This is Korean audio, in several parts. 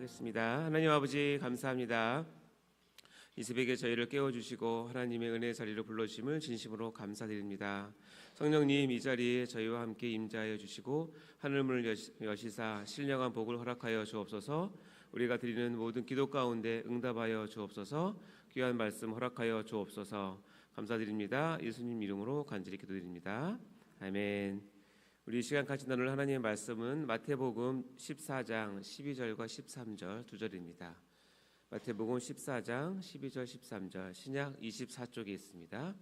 하겠습니다. 하나님 아버지 감사합니다. 이 새벽에 저희를 깨워주시고 하나님의 은혜 자리로 불러주심을 진심으로 감사드립니다. 성령님, 이 자리에 저희와 함께 임재하여 주시고 하늘문을 여시사 신령한 복을 허락하여 주옵소서. 우리가 드리는 모든 기도 가운데 응답하여 주옵소서. 귀한 말씀 허락하여 주옵소서. 감사드립니다. 예수님 이름으로 간절히 기도드립니다. 아멘. 우리 시간 같이 나눌 하나님의 말씀은 마태복음 14장 12절과 13절 두 절입니다. 마태복음 14장 12절 13절 신약 24쪽에 있습니다.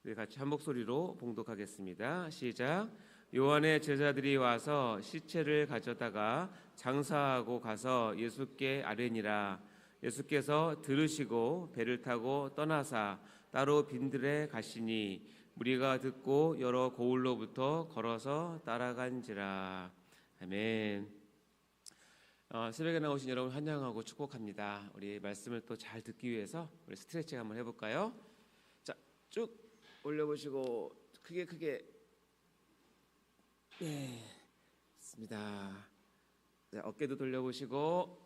우리 같이 한 목소리로 봉독하겠습니다. 시작. 요한의 제자들이 와서 시체를 가져다가 장사하고 가서 예수께 아뢰니라. 예수께서 들으시고 배를 타고 떠나사 따로 빈들에 가시니 무리가 듣고 여러 고을로부터 걸어서 따라간지라. 아멘. 새벽에 나오신 여러분 환영하고 축복합니다. 우리 말씀을 또 잘 듣기 위해서 우리 스트레칭 한번 해볼까요? 자, 쭉 올려보시고 크게 네, 좋습니다. 자, 어깨도 돌려보시고,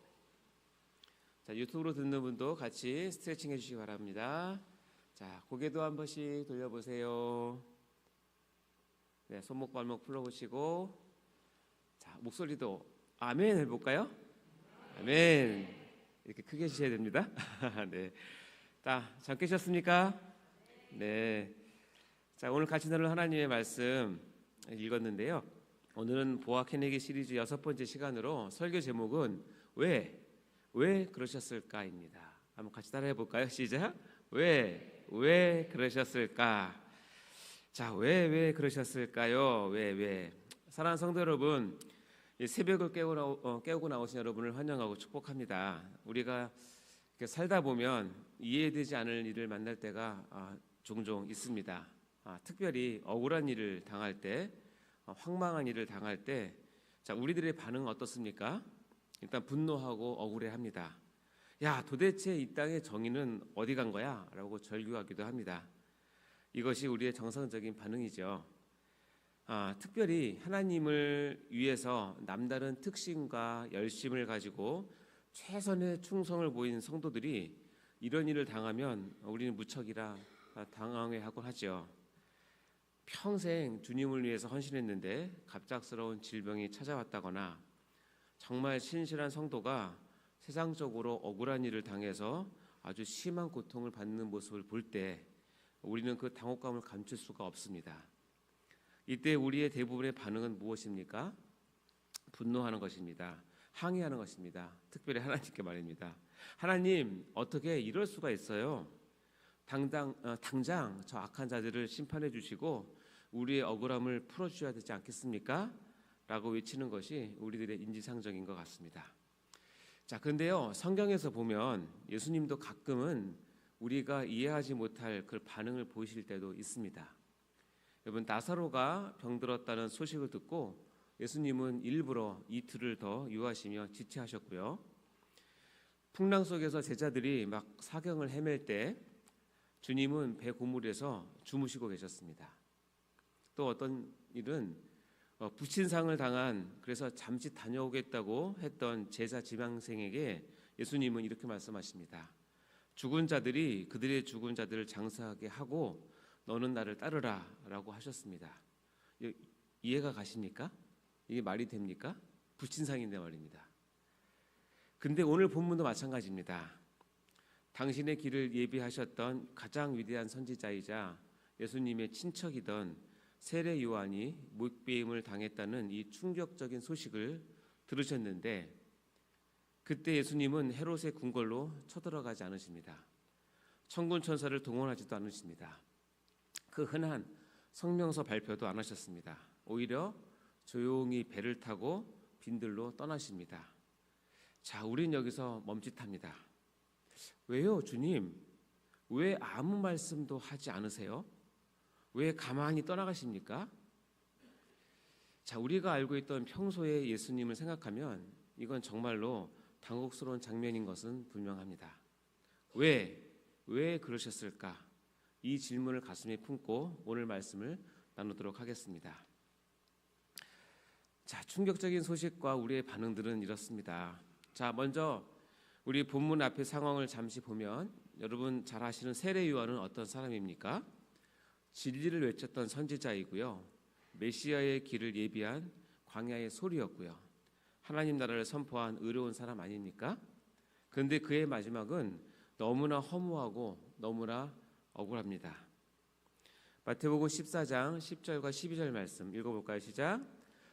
자, 유튜브로 듣는 분도 같이 스트레칭 해주시기 바랍니다. 자, 고개도 한 번씩 돌려보세요. 네, 손목 발목 풀어보시고, 자, 목소리도 아멘 해볼까요? 아멘. 이렇게 크게 해주셔야 됩니다. 네. 자, 잘 계셨습니까? 네. 자, 오늘 같이 나눌 하나님의 말씀 읽었는데요. 오늘은 보아 케네기 시리즈 6번째 시간으로 설교 제목은 왜 그러셨을까입니다. 한번 같이 따라해 볼까요? 시작. 왜 그러셨을까? 자, 왜 그러셨을까요? 왜? 사랑하는 성도 여러분, 새벽을 깨우고 나오신 여러분을 환영하고 축복합니다. 우리가 살다 보면 이해되지 않을 일을 만날 때가 종종 있습니다. 특별히 억울한 일을 당할 때, 황망한 일을 당할 때, 자, 우리들의 반응은 어떻습니까? 일단 분노하고 억울해합니다. 야, 도대체 이 땅의 정의는 어디 간 거야? 라고 절규하기도 합니다. 이것이 우리의 정상적인 반응이죠. 특별히 하나님을 위해서 남다른 특심과 열심을 가지고 최선의 충성을 보인 성도들이 이런 일을 당하면 우리는 무척이나 당황해하곤 하죠. 평생 주님을 위해서 헌신했는데 갑작스러운 질병이 찾아왔다거나 정말 신실한 성도가 세상적으로 억울한 일을 당해서 아주 심한 고통을 받는 모습을 볼 때 우리는 그 당혹감을 감출 수가 없습니다. 이때 우리의 대부분의 반응은 무엇입니까? 분노하는 것입니다. 항의하는 것입니다. 특별히 하나님께 말입니다. 하나님, 어떻게 이럴 수가 있어요? 당장 저 악한 자들을 심판해 주시고 우리의 억울함을 풀어주셔야 되지 않겠습니까? 라고 외치는 것이 우리들의 인지상정인 것 같습니다. 자, 그런데요, 성경에서 보면 예수님도 가끔은 우리가 이해하지 못할 그 반응을 보이실 때도 있습니다. 여러분, 나사로가 병들었다는 소식을 듣고 예수님은 일부러 이틀을 더 유하시며 지체하셨고요. 풍랑 속에서 제자들이 막 사경을 헤맬 때 주님은 배 고물에서 주무시고 계셨습니다. 또 어떤 일은 부친상을 당한, 그래서 잠시 다녀오겠다고 했던 제자 지망생에게 예수님은 이렇게 말씀하십니다. 죽은 자들이 그들의 죽은 자들을 장사하게 하고 너는 나를 따르라 라고 하셨습니다. 이해가 가십니까? 이게 말이 됩니까? 부친상인데 말입니다. 근데 오늘 본문도 마찬가지입니다. 당신의 길을 예비하셨던 가장 위대한 선지자이자 예수님의 친척이던 세례 요한이 목배임을 당했다는 이 충격적인 소식을 들으셨는데 그때 예수님은 헤롯의 궁궐로 쳐들어가지 않으십니다. 천군 천사를 동원하지도 않으십니다. 그 흔한 성명서 발표도 안 하셨습니다. 오히려 조용히 배를 타고 빈들로 떠나십니다. 자, 우린 여기서 멈칫합니다. 왜요, 주님? 왜 아무 말씀도 하지 않으세요? 왜 가만히 떠나가십니까? 자, 우리가 알고 있던 평소의 예수님을 생각하면 이건 정말로 당혹스러운 장면인 것은 분명합니다. 왜 그러셨을까? 이 질문을 가슴에 품고 오늘 말씀을 나누도록 하겠습니다. 자, 충격적인 소식과 우리의 반응들은 이렇습니다. 자, 먼저 우리 본문 앞의 상황을 잠시 보면 여러분 잘 아시는 세례 요한은 어떤 사람입니까? 진리를 외쳤던 선지자이고요. 메시아의 길을 예비한 광야의 소리였고요. 하나님 나라를 선포한 의로운 사람 아닙니까? 그런데 그의 마지막은 너무나 허무하고 너무나 억울합니다. 마태복음 14장 10절과 12절 말씀 읽어볼까요? 시작.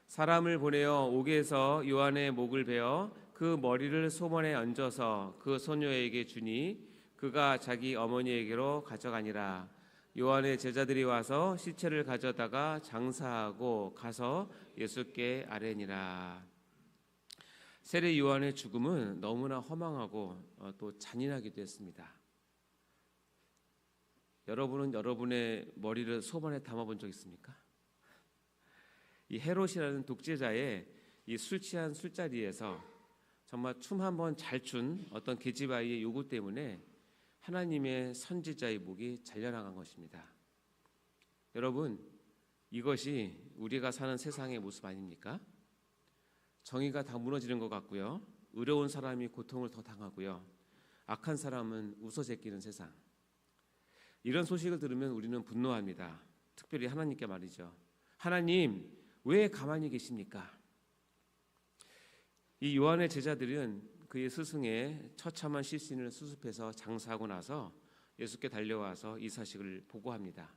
사람을 보내어 옥에서 요한의 목을 베어 그 머리를 소문에 얹어서 그 소녀에게 주니 그가 자기 어머니에게로 가져가니라. 요한의 제자들이 와서 시체를 가져다가 장사하고 가서 예수께 아뢰니라. 세례 요한의 죽음은 너무나 허망하고 또 잔인하기도 했습니다. 여러분은 여러분의 머리를 소반에 담아본 적 있습니까? 이 헤롯이라는 독재자의 이 술 취한 술자리에서 정말 춤 한번 잘 춘 어떤 계집아이의 요구 때문에 하나님의 선지자의 목이 잘려나간 것입니다. 여러분, 이것이 우리가 사는 세상의 모습 아닙니까? 정의가 다 무너지는 것 같고요. 의로운 사람이 고통을 더 당하고요. 악한 사람은 웃어제끼는 세상. 이런 소식을 들으면 우리는 분노합니다. 특별히 하나님께 말이죠. 하나님, 왜 가만히 계십니까? 이 요한의 제자들은 그의 스승의 처참한 실신을 수습해서 장사하고 나서 예수께 달려와서 이 사실을 보고합니다.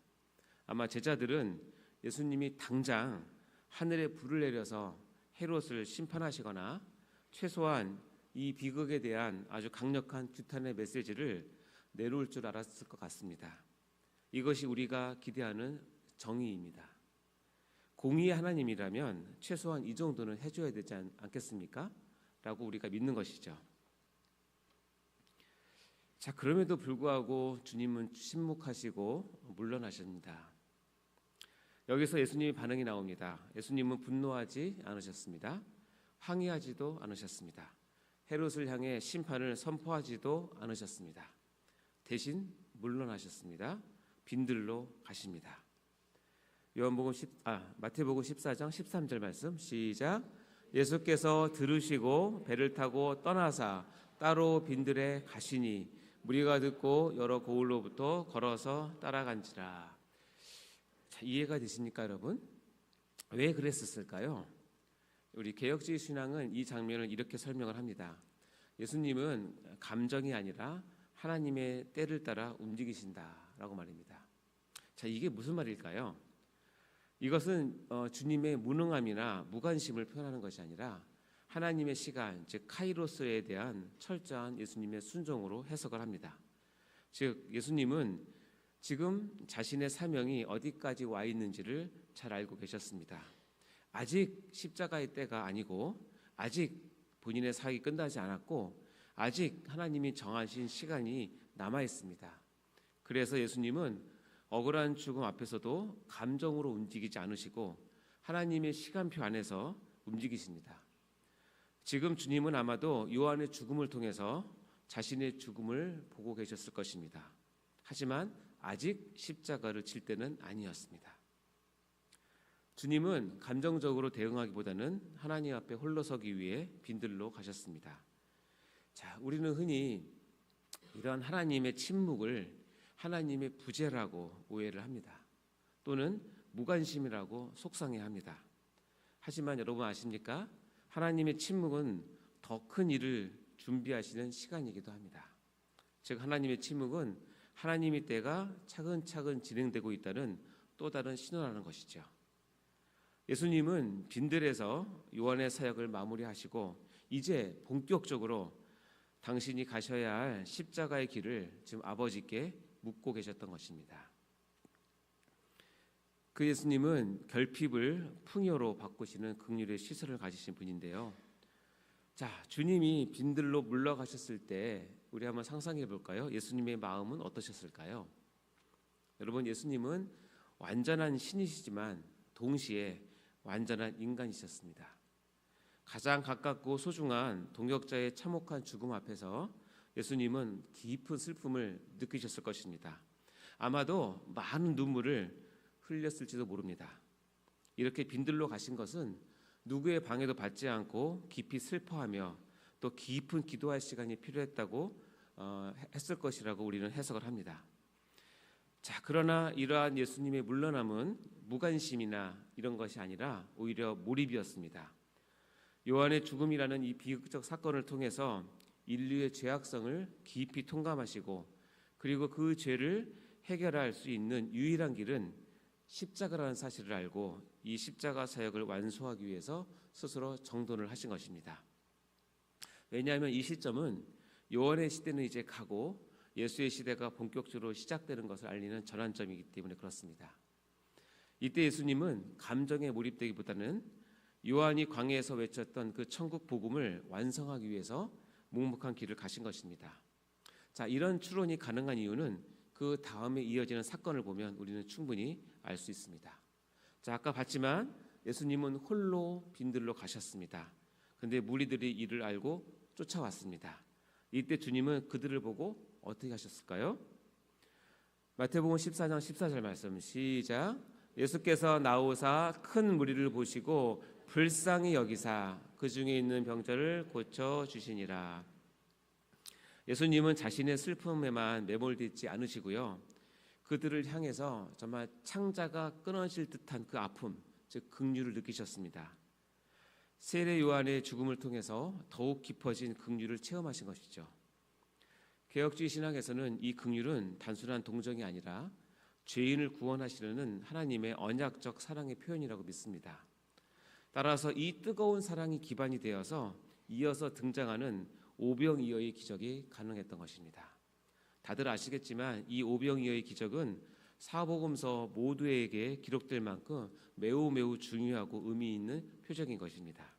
아마 제자들은 예수님이 당장 하늘에 불을 내려서 헤롯을 심판하시거나 최소한 이 비극에 대한 아주 강력한 규탄의 메시지를 내놓을 줄 알았을 것 같습니다. 이것이 우리가 기대하는 정의입니다. 공의의 하나님이라면 최소한 이 정도는 해줘야 되지 않겠습니까? 라고 우리가 믿는 것이죠. 자, 그럼에도 불구하고 주님은 침묵하시고 물러나십니다. 여기서 예수님의 반응이 나옵니다. 예수님은 분노하지 않으셨습니다. 항의하지도 않으셨습니다. 헤롯을 향해 심판을 선포하지도 않으셨습니다. 대신 물러나셨습니다. 빈들로 가십니다. 마태복음 14장 13절 말씀 시작. 예수께서 들으시고 배를 타고 떠나사 따로 빈들에 가시니 무리가 듣고 여러 고을로부터 걸어서 따라간지라. 자, 이해가 되십니까, 여러분? 왜 그랬었을까요? 우리 개혁주의 신앙은 이 장면을 이렇게 설명을 합니다. 예수님은 감정이 아니라 하나님의 때를 따라 움직이신다라고 말입니다. 자, 이게 무슨 말일까요? 이것은 주님의 무능함이나 무관심을 표현하는 것이 아니라 하나님의 시간, 즉 카이로스에 대한 철저한 예수님의 순종으로 해석을 합니다. 즉 예수님은 지금 자신의 사명이 어디까지 와 있는지를 잘 알고 계셨습니다. 아직 십자가의 때가 아니고 아직 본인의 사역이 끝나지 않았고 아직 하나님이 정하신 시간이 남아 있습니다. 그래서 예수님은 억울한 죽음 앞에서도 감정으로 움직이지 않으시고 하나님의 시간표 안에서 움직이십니다. 지금 주님은 아마도 요한의 죽음을 통해서 자신의 죽음을 보고 계셨을 것입니다. 하지만 아직 십자가를 칠 때는 아니었습니다. 주님은 감정적으로 대응하기보다는 하나님 앞에 홀로 서기 위해 빈들로 가셨습니다. 자, 우리는 흔히 이런 하나님의 침묵을 하나님의 부재라고 오해를 합니다. 또는 무관심이라고 속상해합니다. 하지만 여러분 아십니까? 하나님의 침묵은 더 큰 일을 준비하시는 시간이기도 합니다. 즉 하나님의 침묵은 하나님의 때가 차근차근 진행되고 있다는 또 다른 신호라는 것이죠. 예수님은 빈들에서 요한의 사역을 마무리하시고 이제 본격적으로 당신이 가셔야 할 십자가의 길을 지금 아버지께 묻고 계셨던 것입니다. 그 예수님은 결핍을 풍요로 바꾸시는 긍휼의 시설을 가지신 분인데요. 자, 주님이 빈들로 물러가셨을 때 우리 한번 상상해 볼까요? 예수님의 마음은 어떠셨을까요? 여러분, 예수님은 완전한 신이시지만 동시에 완전한 인간이셨습니다. 가장 가깝고 소중한 동역자의 참혹한 죽음 앞에서 예수님은 깊은 슬픔을 느끼셨을 것입니다. 아마도 많은 눈물을 흘렸을지도 모릅니다. 이렇게 빈들로 가신 것은 누구의 방해도 받지 않고 깊이 슬퍼하며 또 깊은 기도할 시간이 필요했다고 했을 것이라고 우리는 해석을 합니다. 자, 그러나 이러한 예수님의 물러남은 무관심이나 이런 것이 아니라 오히려 몰입이었습니다. 요한의 죽음이라는 이 비극적 사건을 통해서 인류의 죄악성을 깊이 통감하시고, 그리고 그 죄를 해결할 수 있는 유일한 길은 십자가라는 사실을 알고 이 십자가 사역을 완수하기 위해서 스스로 정돈을 하신 것입니다. 왜냐하면 이 시점은 요한의 시대는 이제 가고 예수의 시대가 본격적으로 시작되는 것을 알리는 전환점이기 때문에 그렇습니다. 이때 예수님은 감정에 몰입되기보다는 요한이 광야에서 외쳤던 그 천국 복음을 완성하기 위해서 묵묵한 길을 가신 것입니다. 자, 이런 추론이 가능한 이유는 그 다음에 이어지는 사건을 보면 우리는 충분히 알 수 있습니다. 자, 아까 봤지만 예수님은 홀로 빈들로 가셨습니다. 근데 무리들이 이를 알고 쫓아왔습니다. 이때 주님은 그들을 보고 어떻게 하셨을까요? 마태복음 14장 14절 말씀 시작. 예수께서 나오사 큰 무리를 보시고 불쌍히 여기사 그 중에 있는 병자를 고쳐 주시니라. 예수님은 자신의 슬픔에만 매몰되어 있지 않으시고요, 그들을 향해서 정말 창자가 끊어질 듯한 그 아픔, 즉 긍휼을 느끼셨습니다. 세례 요한의 죽음을 통해서 더욱 깊어진 긍휼을 체험하신 것이죠. 개혁주의 신학에서는 이 긍휼은 단순한 동정이 아니라 죄인을 구원하시려는 하나님의 언약적 사랑의 표현이라고 믿습니다. 따라서 이 뜨거운 사랑이 기반이 되어서 이어서 등장하는 오병이어의 기적이 가능했던 것입니다. 다들 아시겠지만 이 오병이어의 기적은 사복음서 모두에게 기록될 만큼 매우 중요하고 의미 있는 표적인 것입니다.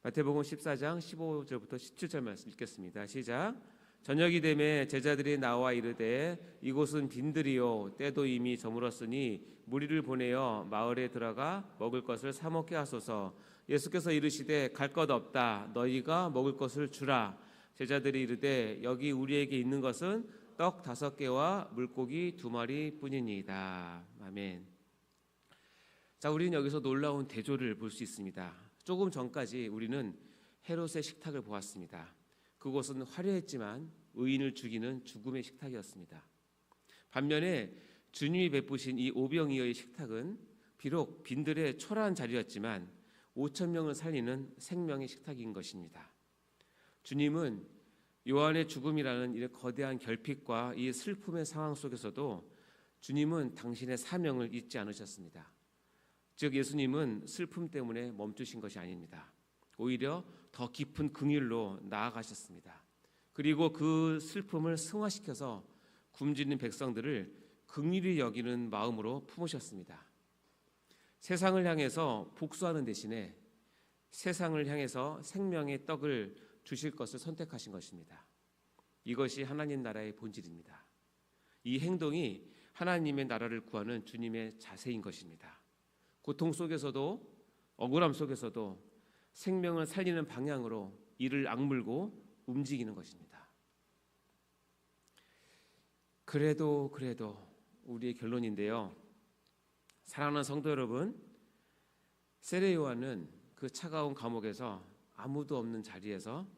마태복음 14장 15절부터 17절 말씀 읽겠습니다. 시작. 저녁이 되매 제자들이 나와 이르되 이곳은 빈들이요 때도 이미 저물었으니 무리를 보내어 마을에 들어가 먹을 것을 사 먹게 하소서. 예수께서 이르시되 갈 것 없다. 너희가 먹을 것을 주라. 제자들이 이르되 여기 우리에게 있는 것은 떡 5개와 물고기 2마리 뿐이니이다. 아멘. 자, 우리는 여기서 놀라운 대조를 볼 수 있습니다. 조금 전까지 우리는 헤롯의 식탁을 보았습니다. 그곳은 화려했지만 의인을 죽이는 죽음의 식탁이었습니다. 반면에 주님이 베푸신 이 오병이어의 식탁은 비록 빈들의 초라한 자리였지만 5,000명을 살리는 생명의 식탁인 것입니다. 주님은 요한의 죽음이라는 이 거대한 결핍과 이 슬픔의 상황 속에서도 주님은 당신의 사명을 잊지 않으셨습니다. 즉 예수님은 슬픔 때문에 멈추신 것이 아닙니다. 오히려 더 깊은 긍휼로 나아가셨습니다. 그리고 그 슬픔을 승화시켜서 굶주린 백성들을 긍휼히 여기는 마음으로 품으셨습니다. 세상을 향해서 복수하는 대신에 세상을 향해서 생명의 떡을 주실 것을 선택하신 것입니다. 이것이 하나님 나라의 본질입니다. 이 행동이 하나님의 나라를 구하는 주님의 자세인 것입니다. 고통 속에서도 억울함 속에서도 생명을 살리는 방향으로 이를 악물고 움직이는 것입니다. 그래도 우리의 결론인데요, 사랑하는 성도 여러분, 세례 요한은 그 차가운 감옥에서 아무도 없는 자리에서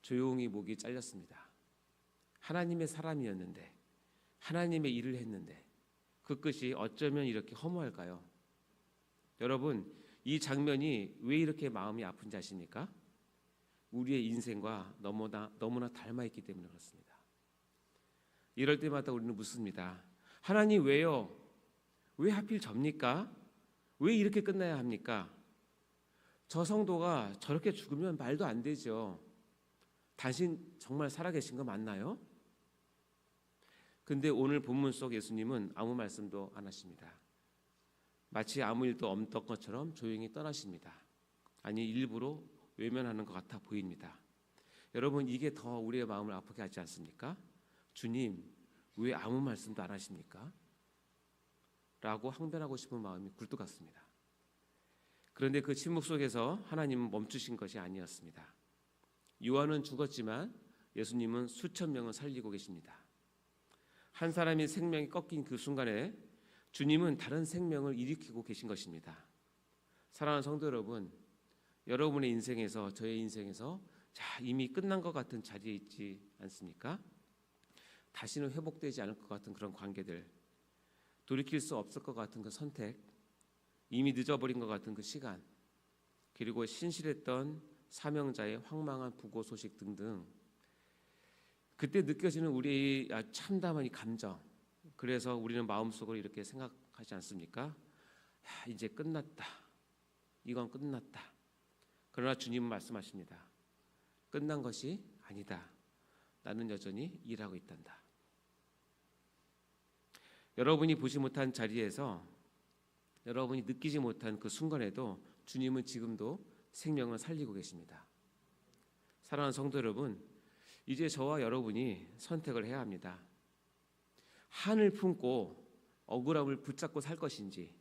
조용히 목이 잘렸습니다. 하나님의 사람이었는데, 하나님의 일을 했는데 그 끝이 어쩌면 이렇게 허무할까요? 여러분, 이 장면이 왜 이렇게 마음이 아픈지 아십니까? 우리의 인생과 너무나 닮아있기 때문에 그렇습니다. 이럴 때마다 우리는 묻습니다. 하나님 왜요? 왜 하필 접니까? 왜 이렇게 끝나야 합니까? 저 성도가 저렇게 죽으면 말도 안 되죠. 당신 정말 살아계신 거 맞나요? 근데 오늘 본문 속 예수님은 아무 말씀도 안 하십니다. 마치 아무 일도 없던 것처럼 조용히 떠나십니다. 아니, 일부러 외면하는 것 같아 보입니다. 여러분, 이게 더 우리의 마음을 아프게 하지 않습니까? 주님, 왜 아무 말씀도 안 하십니까? 라고 항변하고 싶은 마음이 굴뚝 같습니다. 그런데 그 침묵 속에서 하나님은 멈추신 것이 아니었습니다. 요한은 죽었지만 예수님은 수천 명을 살리고 계십니다. 한 사람의 생명이 꺾인 그 순간에 주님은 다른 생명을 일으키고 계신 것입니다. 사랑하는 성도 여러분, 여러분의 인생에서, 저의 인생에서 자, 이미 끝난 것 같은 자리에 있지 않습니까? 다시는 회복되지 않을 것 같은 그런 관계들, 돌이킬 수 없을 것 같은 그 선택, 이미 늦어버린 것 같은 그 시간, 그리고 신실했던 사명자의 황망한 부고 소식 등등, 그때 느껴지는 우리의 참담한 이 감정, 그래서 우리는 마음속으로 이렇게 생각하지 않습니까? 이제 끝났다. 이건 끝났다. 그러나 주님은 말씀하십니다. 끝난 것이 아니다. 나는 여전히 일하고 있단다. 여러분이 보지 못한 자리에서, 여러분이 느끼지 못한 그 순간에도 주님은 지금도 생명을 살리고 계십니다. 사랑하는 성도 여러분, 이제 저와 여러분이 선택을 해야 합니다. 한을 품고 억울함을 붙잡고 살 것인지,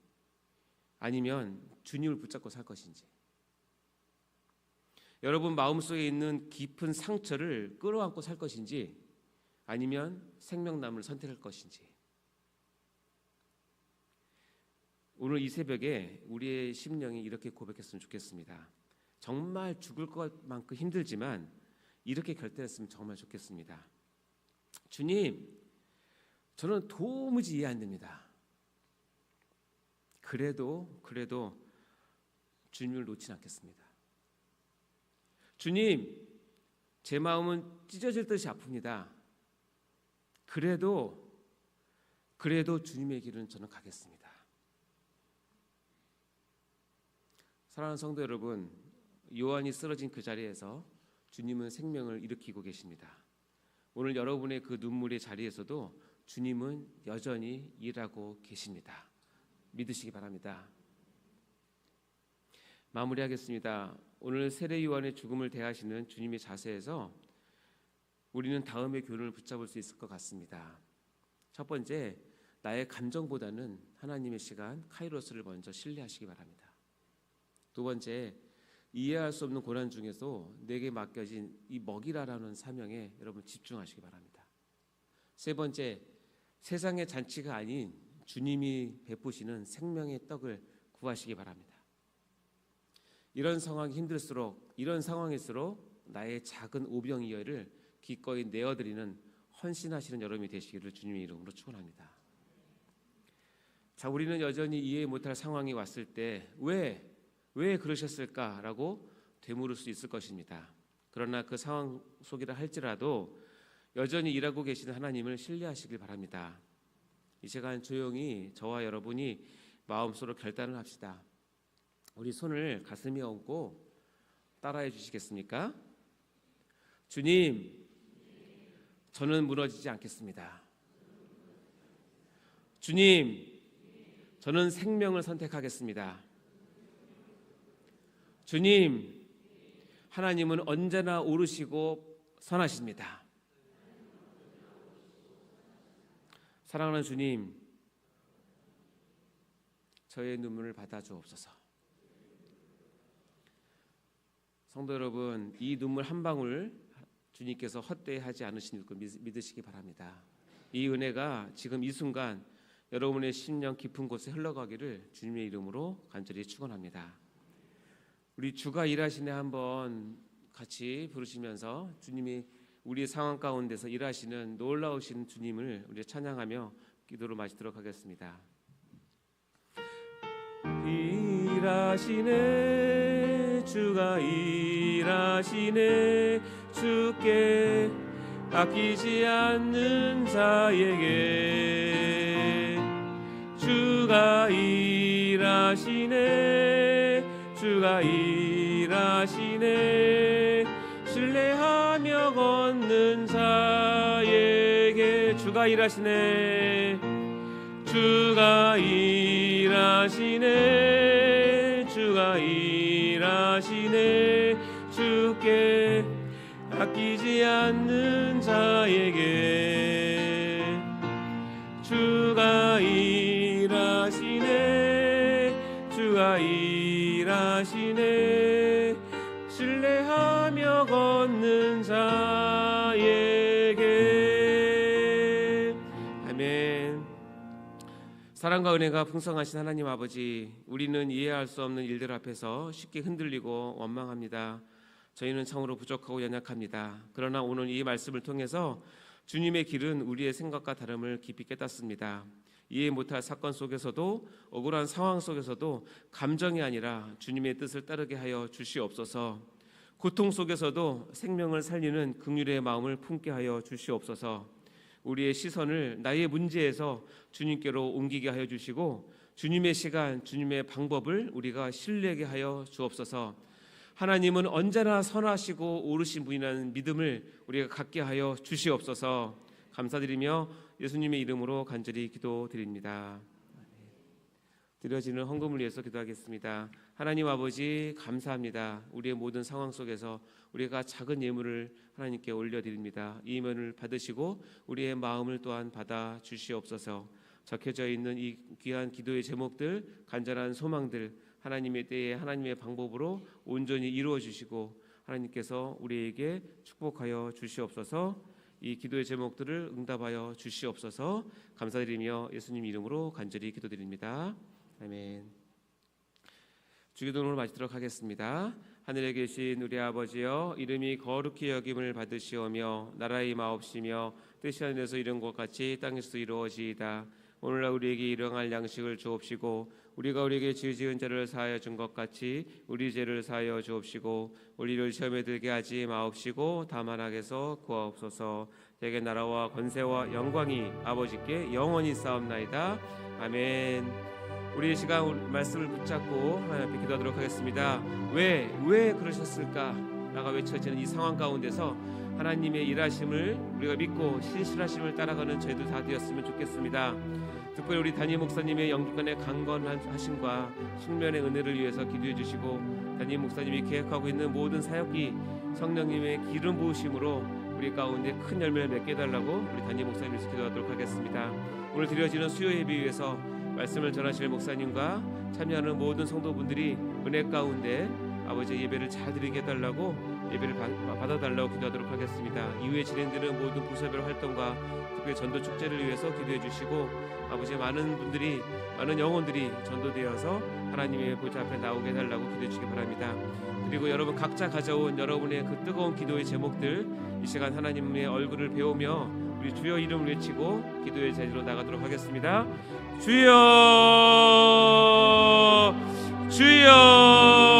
아니면 주님을 붙잡고 살 것인지, 여러분 마음속에 있는 깊은 상처를 끌어안고 살 것인지, 아니면 생명남을 선택할 것인지, 오늘 이 새벽에 우리의 심령이 이렇게 고백했으면 좋겠습니다. 정말 죽을 것만큼 힘들지만 이렇게 결단했으면 정말 좋겠습니다. 주님, 저는 도무지 이해 안 됩니다. 그래도 주님을 놓지 않겠습니다. 주님, 제 마음은 찢어질 듯이 아픕니다. 그래도 주님의 길은 저는 가겠습니다. 사랑하는 성도 여러분, 요한이 쓰러진 그 자리에서 주님은 생명을 일으키고 계십니다. 오늘 여러분의 그 눈물의 자리에서도 주님은 여전히 일하고 계십니다. 믿으시기 바랍니다. 마무리하겠습니다. 오늘 세례 요한의 죽음을 대하시는 주님의 자세에서 우리는 다음의 교훈을 붙잡을 수 있을 것 같습니다. 첫 번째, 나의 감정보다는 하나님의 시간 카이로스를 먼저 신뢰하시기 바랍니다. 두 번째, 이해할 수 없는 고난 중에서 내게 맡겨진 이 먹이라라는 사명에 여러분 집중하시기 바랍니다. 세 번째, 세상의 잔치가 아닌 주님이 베푸시는 생명의 떡을 구하시기 바랍니다. 이런 상황이 힘들수록, 이런 상황일수록 나의 작은 오병이어를 기꺼이 내어드리는 헌신하시는 여러분이 되시기를 주님의 이름으로 축원합니다. 자, 우리는 여전히 이해 못할 상황이 왔을 때 왜 그러셨을까라고 되물을 수 있을 것입니다. 그러나 그 상황 속이라 할지라도 여전히 일하고 계시는 하나님을 신뢰하시길 바랍니다. 이 시간 조용히 저와 여러분이 마음속으로 결단을 합시다. 우리 손을 가슴에 얹고 따라해 주시겠습니까? 주님, 저는 무너지지 않겠습니다. 주님, 저는 생명을 선택하겠습니다. 주님, 하나님은 언제나 옳으시고 선하십니다. 사랑하는 주님, 저의 눈물을 받아주옵소서. 성도 여러분, 이 눈물 한 방울 주님께서 헛되이 하지 않으신 걸 믿으시기 바랍니다. 이 은혜가 지금 이 순간 여러분의 심령 깊은 곳에 흘러가기를 주님의 이름으로 간절히 축원합니다. 우리 주가 일하시네 한번 같이 부르시면서 주님이 우리 상황 가운데서 일하시는 놀라우신 주님을 우리 찬양하며 기도로 마치도록 하겠습니다. 일하시네, 주가 일하시네, 주께 아끼지 않는 자에게 주가 일하시네, 주가 일하시네, 신뢰하며 걷는 자에게 주가 일하시네, 주가 일하시네, 주가 일하시네, 주께 아끼지 않는 자에게 주가 일하시네, 주가 일하시네, 신뢰하며 걷는 자에게. 아멘. 사랑과 은혜가 풍성하신 하나님 아버지, 우리는 이해할 수 없는 일들 앞에서 쉽게 흔들리고 원망합니다. 저희는 참으로 부족하고 연약합니다. 그러나 오늘 이 말씀을 통해서 주님의 길은 우리의 생각과 다름을 깊이 깨닫습니다. 이해 못할 사건 속에서도 억울한 상황 속에서도 감정이 아니라 주님의 뜻을 따르게 하여 주시옵소서. 고통 속에서도 생명을 살리는 긍휼의 마음을 품게 하여 주시옵소서. 우리의 시선을 나의 문제에서 주님께로 옮기게 하여 주시고 주님의 시간, 주님의 방법을 우리가 신뢰하게 하여 주옵소서. 하나님은 언제나 선하시고 옳으신 분이라는 믿음을 우리가 갖게 하여 주시옵소서. 감사드리며 예수님의 이름으로 간절히 기도드립니다. 드려지는 헌금을 위해서 기도하겠습니다. 하나님 아버지 감사합니다. 우리의 모든 상황 속에서 우리가 작은 예물을 하나님께 올려드립니다. 이 예물을 받으시고 우리의 마음을 또한 받아 주시옵소서. 적혀져 있는 이 귀한 기도의 제목들, 간절한 소망들 하나님의 때에 하나님의 방법으로 온전히 이루어 주시고 하나님께서 우리에게 축복하여 주시옵소서. 이 기도의 제목들을 응답하여 주시옵소서. 감사드리며 예수님 이름으로 간절히 기도드립니다. 아멘. 주기도문을 마치도록 하겠습니다. 하늘에 계신 우리 아버지여, 이름이 거룩히 여김을 받으시오며 나라의 마옵시며 뜻이 하늘에서 이룬 것 같이 땅에서도 이루어지이다. 오늘날 우리에게 일용할 양식을 주옵시고 우리가 우리에게 죄 지은 자를 사하여 준 것 같이 우리 죄를 사하여 주옵시고 우리를 시험에 들게 하지 마옵시고 다만 악에서 구하옵소서. 대개 나라와 권세와 영광이 아버지께 영원히 싸움나이다. 아멘. 우리 이 시간 말씀을 붙잡고 하나님 앞에 기도하도록 하겠습니다. 왜 그러셨을까? 라고 외쳐지는 이 상황 가운데서 하나님의 일하심을 우리가 믿고 신실하심을 따라가는 저희들 다 되었으면 좋겠습니다. 특별히 우리 담임 목사님의 영주권의 강건하심과 숙면의 은혜를 위해서 기도해 주시고 담임 목사님이 계획하고 있는 모든 사역이 성령님의 기름 부으심으로 우리 가운데 큰 열매를 맺게 해달라고 우리 담임 목사님께서 기도하도록 하겠습니다. 오늘 드려지는 수요 예배 위해서 말씀을 전하실 목사님과 참여하는 모든 성도분들이 은혜 가운데 아버지의 예배를 잘 드리게 해달라고 예배를 받아달라고 기도하도록 하겠습니다. 이후에 진행되는 모든 부서별 활동과 특별히 전도 축제를 위해서 기도해 주시고 아버지 많은 분들이 많은 영혼들이 전도되어서 하나님의 보좌 앞에 나오게 해달라고 기도해 주시기 바랍니다. 그리고 여러분 각자 가져온 여러분의 그 뜨거운 기도의 제목들 이 시간 하나님의 얼굴을 배우며 우리 주여 이름을 외치고 기도의 자리로 나가도록 하겠습니다. 주여 주여